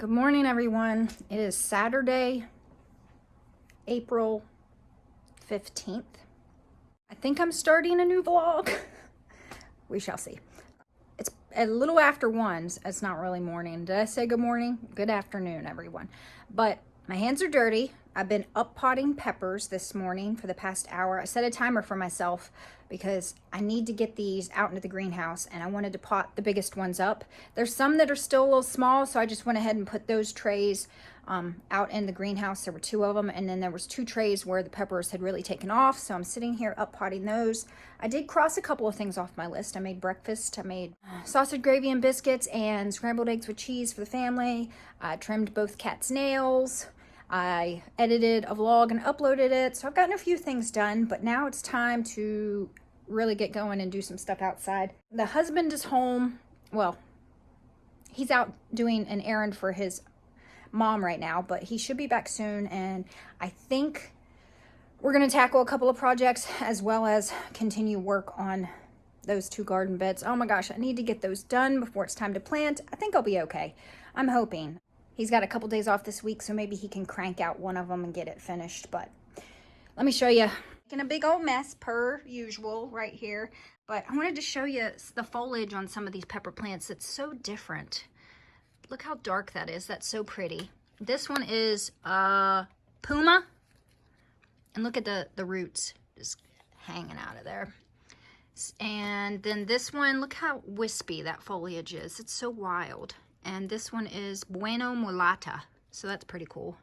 Good morning, everyone. It is Saturday, April 15th. I think I'm starting a new vlog. We shall see. It's a little after 1. It's not really morning. Did I say good morning? Good afternoon, everyone. But my hands are dirty. I've been up potting peppers this morning for the past hour. I set a timer for myself because I need to get these out into the greenhouse, and I wanted to pot the biggest ones up. There's some that are still a little small, so I just went ahead and put those trays out in the greenhouse. There were 2 of them, and then there was 2 trays where the peppers had really taken off, so I'm sitting here up potting those. I did cross a couple of things off my list. I made breakfast. I made sausage gravy and biscuits and scrambled eggs with cheese for the family. I trimmed both cats' nails. I edited a vlog and uploaded it, so I've gotten a few things done, but now it's time to really get going and do some stuff outside. The husband is home. Well, he's out doing an errand for his mom right now, but he should be back soon, and I think we're going to tackle a couple of projects as well as continue work on those 2 garden beds. Oh my gosh, I need to get those done before it's time to plant. I think I'll be okay. I'm hoping. He's got a couple days off this week, so maybe he can crank out one of them and get it finished. But let me show you. Making a big old mess per usual right here. But I wanted to show you the foliage on some of these pepper plants. It's so different. Look how dark that is. That's so pretty. This one is Puma. And look at the roots just hanging out of there. And then this one, look how wispy that foliage is. It's so wild. And this one is Bueno Mulata, so that's pretty cool.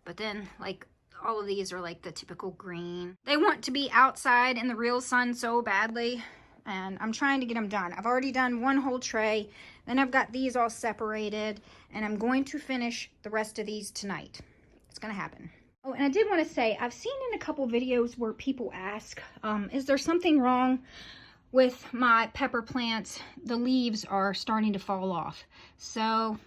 But then, like, all of these are like the typical green. They want to be outside in the real sun so badly, and I'm trying to get them done. I've already done 1 whole tray, then I've got these all separated, and I'm going to finish the rest of these tonight. It's gonna happen. Oh, and I did want to say, I've seen in a couple videos where people ask, is there something wrong with my pepper plants? The leaves are starting to fall off. So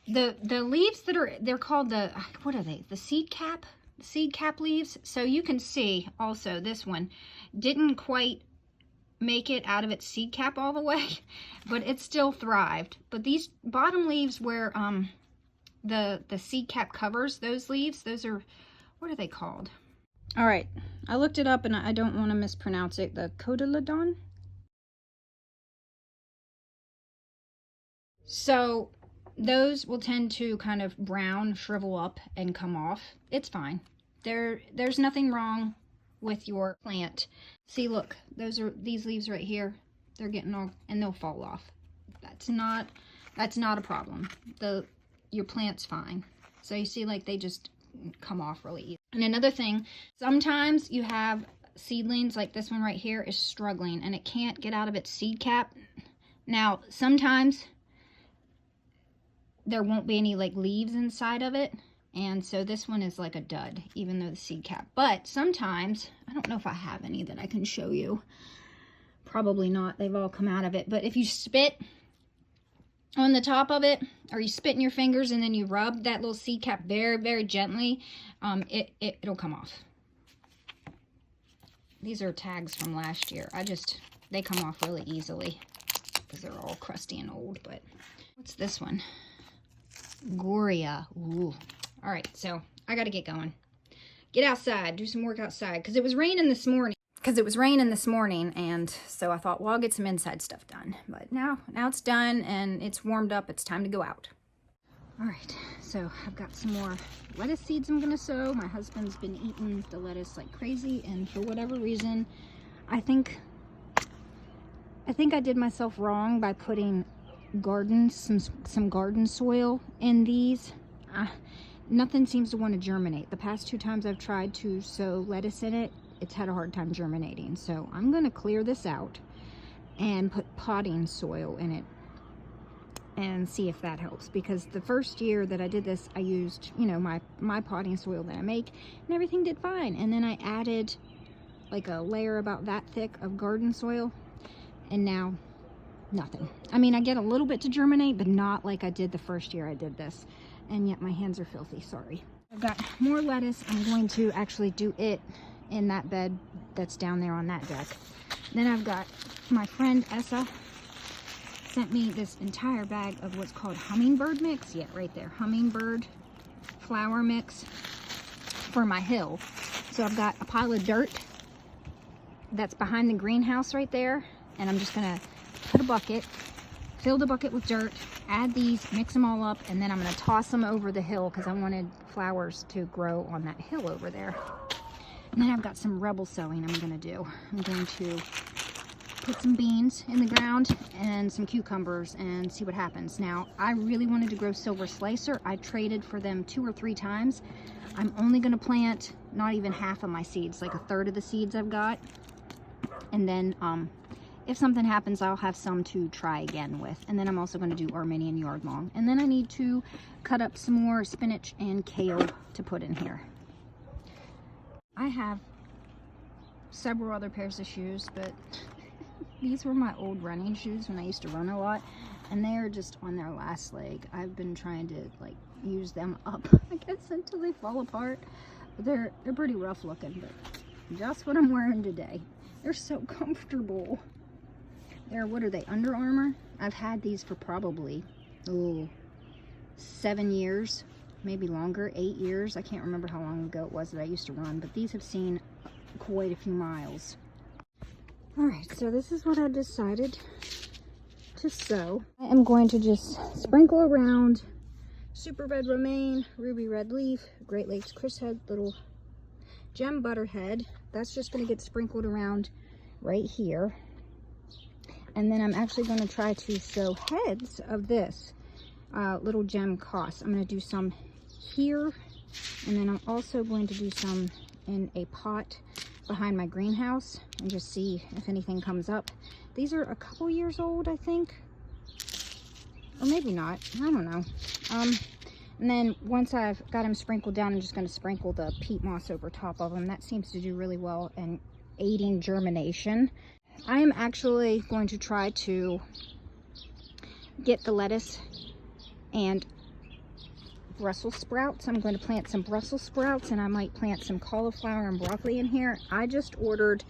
the leaves that are, they're called the, what are they? The seed cap leaves. So you can see also this one didn't quite make it out of its seed cap all the way, but it still thrived. But these bottom leaves where the seed cap covers those leaves, those are, what are they called? All right, I looked it up and I don't want to mispronounce it. The cotyledon. So those will tend to kind of brown, shrivel up, and come off. It's fine. There's nothing wrong with your plant. See, look, these leaves right here. They're getting all, and they'll fall off. That's not a problem. Your plant's fine. So you see, like, they just come off really easy. And another thing, sometimes you have seedlings like this one right here is struggling and it can't get out of its seed cap. Now, sometimes there won't be any like leaves inside of it, and so this one is like a dud, even though the seed cap. But sometimes, I don't know if I have any that I can show you. Probably not. They've all come out of it. But if you spit on the top of it, or you spit in your fingers and then you rub that little seed cap very, very gently, it'll come off. These are tags from last year. They come off really easily because they're all crusty and old. But what's this one? Goria. Ooh. All right, so I got to get going. Get outside, do some work outside, because it was raining this morning. And so I thought, well, I'll get some inside stuff done. But now it's done and it's warmed up. It's time to go out. All right, so I've got some more lettuce seeds I'm gonna sow. My husband's been eating the lettuce like crazy, and for whatever reason, I think I did myself wrong by putting some garden soil in these. Nothing seems to want to germinate. The past 2 times I've tried to sow lettuce in it, it's had a hard time germinating. So I'm going to clear this out and put potting soil in it and see if that helps. Because the first year that I did this, I used, my potting soil that I make, and everything did fine. And then I added like a layer about that thick of garden soil, and now nothing. I mean, I get a little bit to germinate, but not like I did the first year I did this. And yet my hands are filthy, sorry. I've got more lettuce. I'm going to actually do it in that bed that's down there on that deck. Then I've got my friend Essa sent me this entire bag of what's called hummingbird mix. Yeah, right there, hummingbird flour mix for my hill. So I've got a pile of dirt that's behind the greenhouse right there, and I'm just gonna put a bucket, fill the bucket with dirt, add these, mix them all up, and then I'm gonna toss them over the hill because I wanted flowers to grow on that hill over there. And then I've got some rebel sowing I'm gonna do. I'm going to put some beans in the ground and some cucumbers and see what happens. Now, I really wanted to grow silver slicer. I traded for them 2 or 3 times. I'm only gonna plant not even half of my seeds, like a third of the seeds I've got. And then if something happens, I'll have some to try again with. And then I'm also gonna do Armenian yard long. And then I need to cut up some more spinach and kale to put in here. I have several other pairs of shoes, but these were my old running shoes when I used to run a lot, and they're just on their last leg. I've been trying to like use them up, I guess, until they fall apart. But they're pretty rough looking, but just what I'm wearing today. They're so comfortable. They're, what are they, Under Armour? I've had these for probably 7 years, maybe longer, 8 years. I can't remember how long ago it was that I used to run, but these have seen quite a few miles. Alright, so this is what I decided to sow. I am going to just sprinkle around Super Red Romaine, Ruby Red Leaf, Great Lakes Chrishead, little Gem Butterhead. That's just going to get sprinkled around right here. And then I'm actually going to try to sow heads of this little Gem Coss. I'm going to do some here, and then I'm also going to do some in a pot behind my greenhouse and just see if anything comes up. These are a couple years old, I think, or maybe not, I don't know. And then once I've got them sprinkled down, I'm just going to sprinkle the peat moss over top of them. That seems to do really well in aiding germination. I am actually going to try to get the lettuce and Brussels sprouts. I'm going to plant some Brussels sprouts, and I might plant some cauliflower and broccoli in here. I just ordered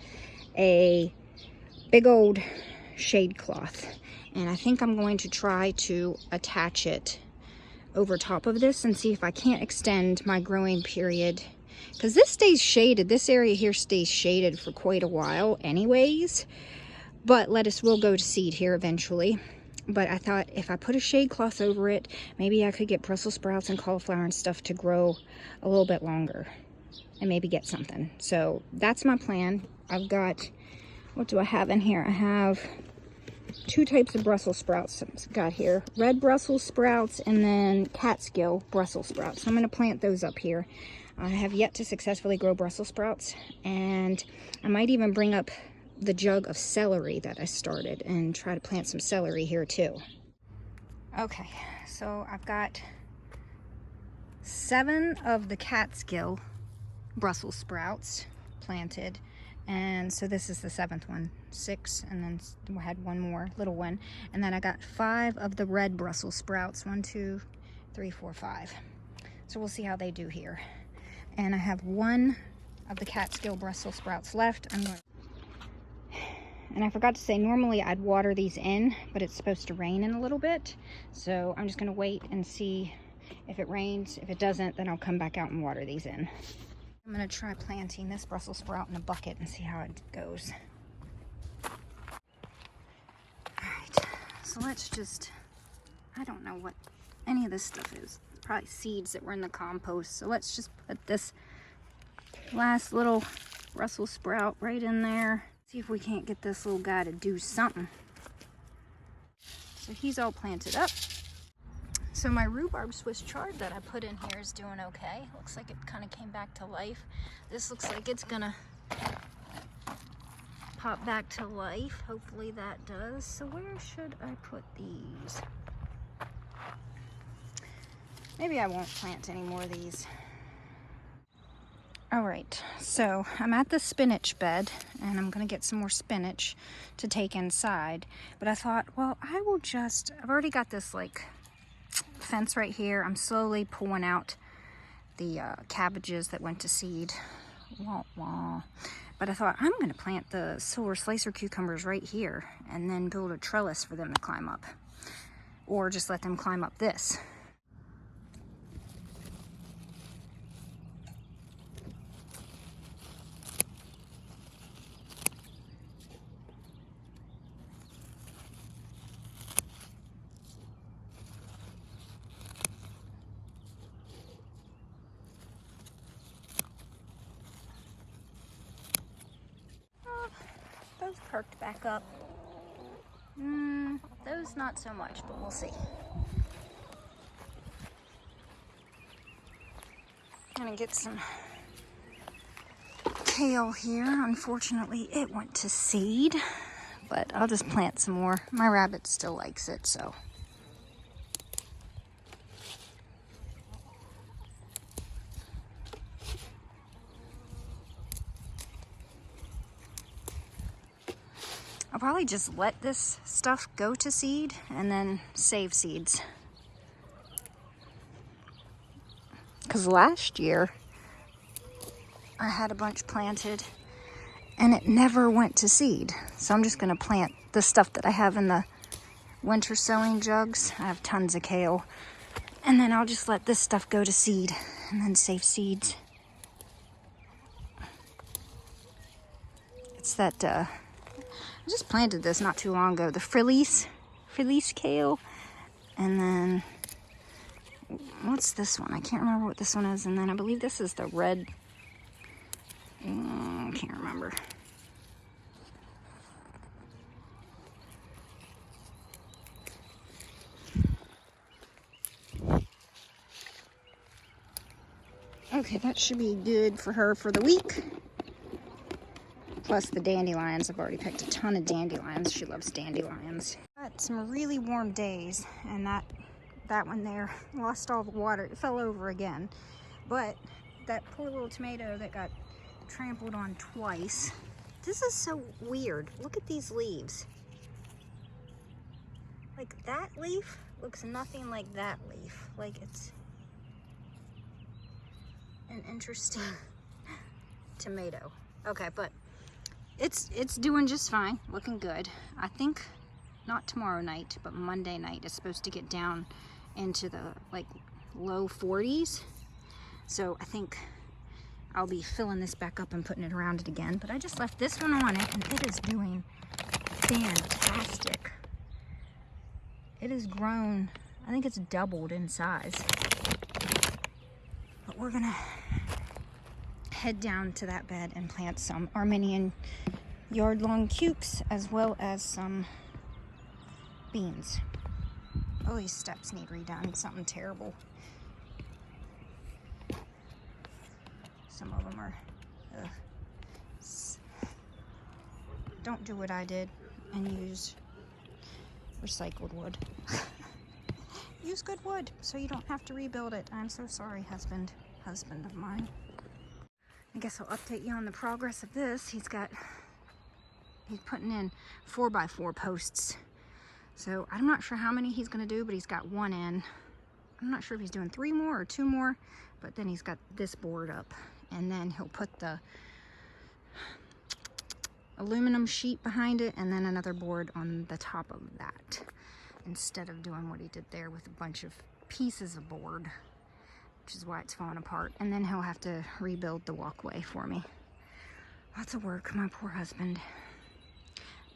a big old shade cloth, and I think I'm going to try to attach it over top of this and see if I can't extend my growing period, because this stays shaded. This area here stays shaded for quite a while anyways, but lettuce will go to seed here eventually. But I thought if I put a shade cloth over it, maybe I could get Brussels sprouts and cauliflower and stuff to grow a little bit longer and maybe get something. So that's my plan. I've got, what do I have in here? I have 2 types of Brussels sprouts I've got here. Red Brussels sprouts and then Catskill Brussels sprouts. So I'm going to plant those up here. I have yet to successfully grow Brussels sprouts, and I might even bring up the jug of celery that I started and try to plant some celery here too. Okay, so I've got 7 of the Catskill Brussels sprouts planted, and so this is the 7th one. 6, and then we had one more little one, and then I got 5 of the red Brussels sprouts. 1, 2, 3, 4, 5. So we'll see how they do here. And I have 1 of the Catskill Brussels sprouts left. And I forgot to say, normally I'd water these in, but it's supposed to rain in a little bit. So I'm just going to wait and see if it rains. If it doesn't, then I'll come back out and water these in. I'm going to try planting this Brussels sprout in a bucket and see how it goes. Alright, so let's just, I don't know what any of this stuff is. Probably seeds that were in the compost. So let's just put this last little Brussels sprout right in there. See if we can't get this little guy to do something. So he's all planted up. So my rhubarb Swiss chard that I put in here is doing okay. Looks like it kind of came back to life. This looks like it's gonna pop back to life. Hopefully that does. So where should I put these? Maybe I won't plant any more of these. All right, so I'm at the spinach bed, and I'm gonna get some more spinach to take inside. But I thought, well, I will just, I've already got this like fence right here. I'm slowly pulling out the cabbages that went to seed. Wah, wah. But I thought, I'm gonna plant the silver slicer cucumbers right here and then build a trellis for them to climb up. or just let them climb up this. Those perked back up. Those not so much, but we'll see. Gonna get some kale here. Unfortunately, it went to seed, but I'll just plant some more. My rabbit still likes it, so. I'll probably just let this stuff go to seed and then save seeds. Because last year, I had a bunch planted and it never went to seed. So I'm just gonna plant the stuff that I have in the winter sowing jugs. I have tons of kale. And then I'll just let this stuff go to seed and then save seeds. It's that, I just planted this not too long ago. The frillies kale. And then, what's this one? I can't remember what this one is. And then I believe this is the red, I can't remember. Okay, that should be good for her for the week. Plus the dandelions. I've already picked a ton of dandelions. She loves dandelions. Got some really warm days, and that one there lost all the water. It fell over again. But that poor little tomato that got trampled on twice. This is so weird. Look at these leaves. Like that leaf looks nothing like that leaf. Like it's an interesting tomato. Okay, but it's doing just fine, looking good. I think not tomorrow night, but Monday night is supposed to get down into the like low 40s. So I think I'll be filling this back up and putting it around it again. But I just left this one on it and it is doing fantastic. It has grown, I think it's doubled in size. But we're gonna head down to that bed and plant some Armenian yard-long cukes as well as some beans. Oh, these steps need redone. Something terrible. Some of them are, don't do what I did and use recycled wood. Use good wood so you don't have to rebuild it. I'm so sorry, husband of mine. I guess I'll update you on the progress of this. He's putting in 4x4 posts. So I'm not sure how many he's gonna do, but he's got one in. I'm not sure if he's doing 3 more or 2 more, but then he's got this board up. And then he'll put the aluminum sheet behind it and then another board on the top of that, instead of doing what he did there with a bunch of pieces of board, which is why it's falling apart. And then he'll have to rebuild the walkway for me. Lots of work, my poor husband.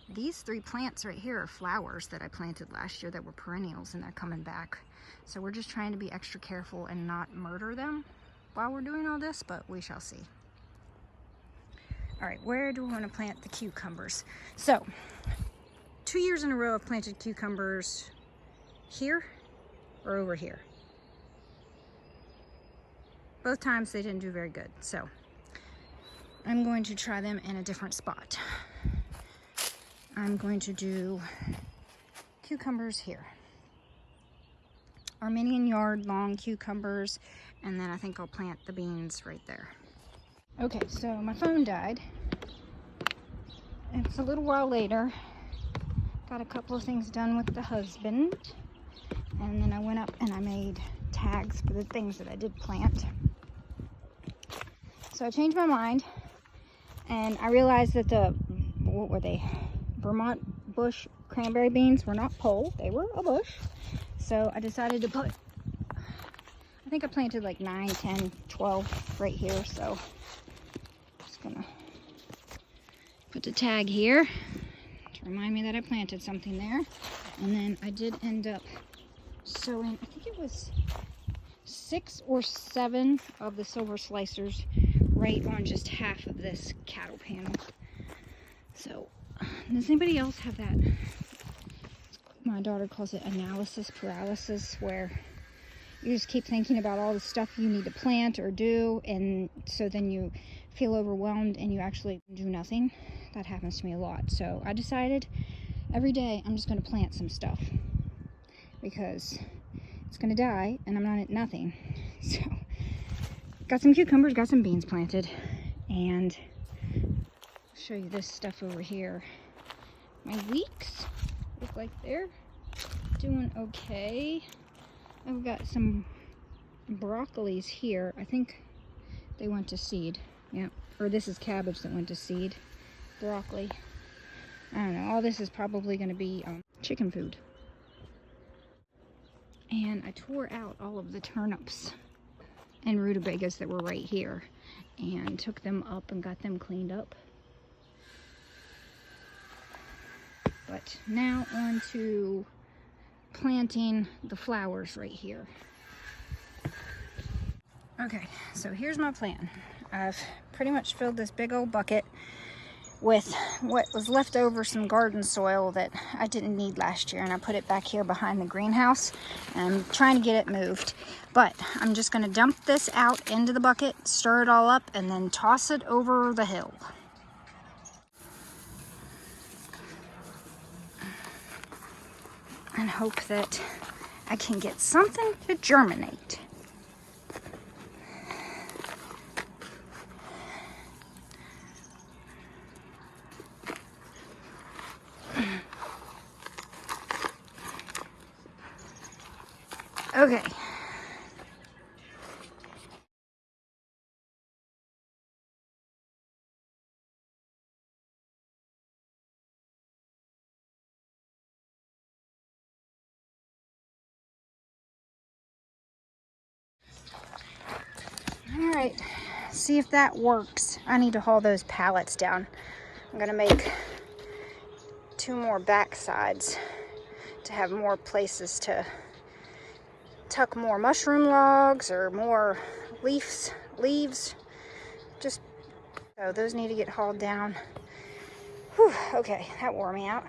These 3 plants right here are flowers that I planted last year that were perennials, and they're coming back. So we're just trying to be extra careful and not murder them while we're doing all this, but we shall see. All right, where do we want to plant the cucumbers? So 2 years in a row I've planted cucumbers here or over here. Both times they didn't do very good, so I'm going to try them in a different spot. I'm going to do cucumbers here. Armenian yard long cucumbers, and then I think I'll plant the beans right there. Okay, so my phone died. It's a little while later. Got a couple of things done with the husband, and then I went up and I made tags for the things that I did plant. So I changed my mind, and I realized that what were they? Vermont bush cranberry beans were not pole, they were a bush. So I decided to put, I think I planted like 9, 10, 12 right here. So I'm just gonna put the tag here to remind me that I planted something there. And then I did end up sowing, I think it was 6 or 7 of the silver slicers right on just half of this cattle panel. So does anybody else have that? My daughter calls it analysis paralysis, where you just keep thinking about all the stuff you need to plant or do, and so then you feel overwhelmed and you actually do nothing. That happens to me a lot. So I decided every day I'm just going to plant some stuff, because it's going to die and I'm not at nothing. So got some cucumbers, got some beans planted, and I'll show you this stuff over here. My leeks look like they're doing okay. I've got some broccolis here. I think they went to seed. Yeah, or this is cabbage that went to seed. Broccoli. I don't know. All this is probably going to be chicken food. And I tore out all of the turnips and rutabagas that were right here and took them up and got them cleaned up. But now on to planting the flowers right here. Okay, so here's my plan. I've pretty much filled this big old bucket with what was left over, some garden soil that I didn't need last year, and I put it back here behind the greenhouse, and I'm trying to get it moved. But I'm just going to dump this out into the bucket, stir it all up, and then toss it over the hill. And hope that I can get something to germinate. Okay. All right, see if that works. I need to haul those pallets down. I'm gonna make 2 more back sides to have more places to tuck more mushroom logs or more leaves. Just so those need to get hauled down. Whew, okay, that wore me out.